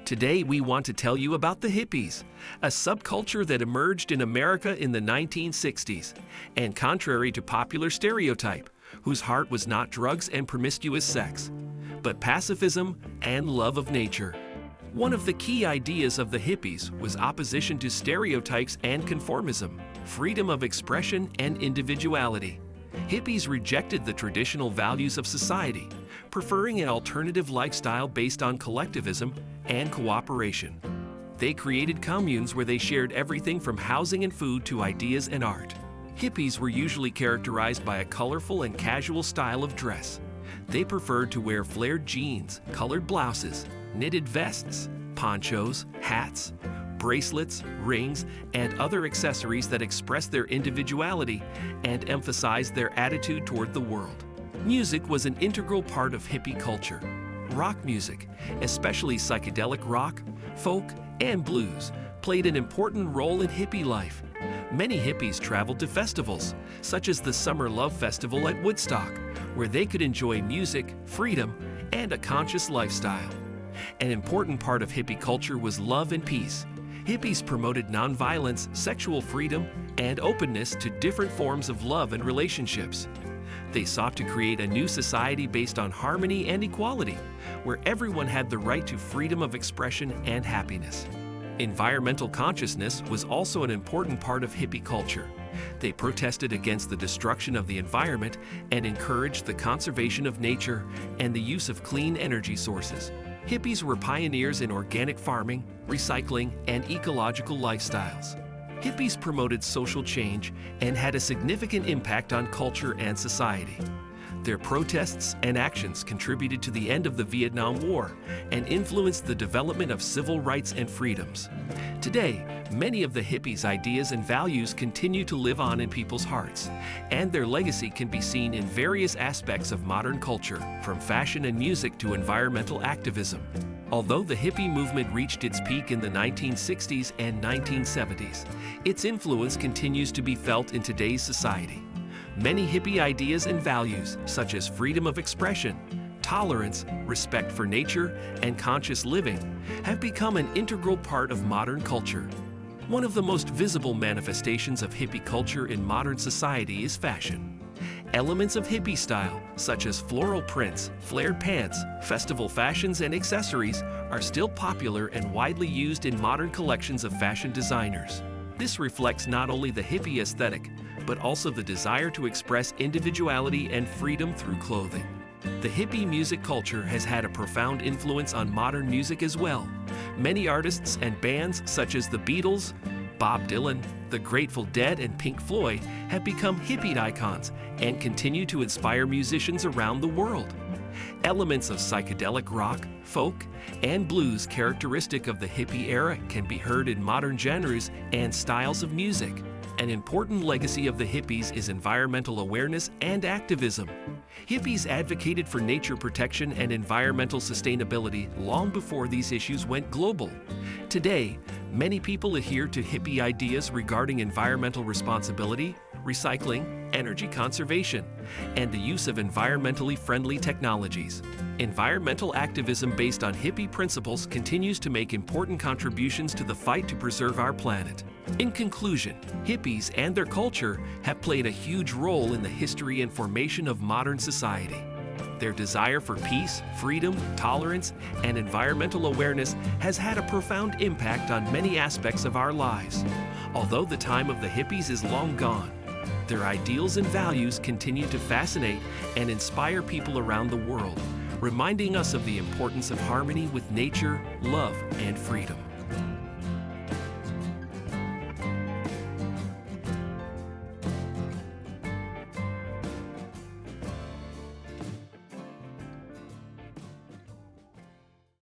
Today, we want to tell you about the hippies, a subculture that emerged in America in the 1960s, and contrary to popular stereotype, whose heart was not drugs and promiscuous sex, but pacifism and love of nature. One of the key ideas of the hippies was opposition to stereotypes and conformism, freedom of expression and individuality. Hippies rejected the traditional values of society, preferring an alternative lifestyle based on collectivism and cooperation. They created communes where they shared everything from housing and food to ideas and art. Hippies were usually characterized by a colorful and casual style of dress. They preferred to wear flared jeans, colored blouses, knitted vests, ponchos, hats, bracelets, rings, and other accessories that express their individuality and emphasize their attitude toward the world. Music was an integral part of hippie culture. Rock music, especially psychedelic rock, folk, and blues, played an important role in hippie life. Many hippies traveled to festivals, such as the Summer Love Festival at Woodstock, where they could enjoy music, freedom, and a conscious lifestyle. An important part of hippie culture was love and peace. Hippies promoted nonviolence, sexual freedom, and openness to different forms of love and relationships. They sought to create a new society based on harmony and equality, where everyone had the right to freedom of expression and happiness. Environmental consciousness was also an important part of hippie culture. They protested against the destruction of the environment and encouraged the conservation of nature and the use of clean energy sources. Hippies were pioneers in organic farming, recycling, and ecological lifestyles. Hippies promoted social change and had a significant impact on culture and society. Their protests and actions contributed to the end of the Vietnam War and influenced the development of civil rights and freedoms. Today, many of the hippies' ideas and values continue to live on in people's hearts, and their legacy can be seen in various aspects of modern culture, from fashion and music to environmental activism. Although the hippie movement reached its peak in the 1960s and 1970s, its influence continues to be felt in today's society. Many hippie ideas and values, such as freedom of expression, tolerance, respect for nature, and conscious living, have become an integral part of modern culture. One of the most visible manifestations of hippie culture in modern society is fashion. Elements of hippie style, such as floral prints, flared pants, festival fashions, and accessories, are still popular and widely used in modern collections of fashion designers. This reflects not only the hippie aesthetic, but also the desire to express individuality and freedom through clothing. The hippie music culture has had a profound influence on modern music as well. Many artists and bands such as the Beatles, Bob Dylan, the Grateful Dead, and Pink Floyd have become hippie icons and continue to inspire musicians around the world. Elements of psychedelic rock, folk, and blues characteristic of the hippie era can be heard in modern genres and styles of music. An important legacy of the hippies is environmental awareness and activism. Hippies advocated for nature protection and environmental sustainability long before these issues went global. Today, many people adhere to hippie ideas regarding environmental responsibility, recycling, energy conservation, and the use of environmentally friendly technologies. Environmental activism based on hippie principles continues to make important contributions to the fight to preserve our planet. In conclusion, hippies and their culture have played a huge role in the history and formation of modern society. Their desire for peace, freedom, tolerance, and environmental awareness has had a profound impact on many aspects of our lives. Although the time of the hippies is long gone, their ideals and values continue to fascinate and inspire people around the world, reminding us of the importance of harmony with nature, love, and freedom.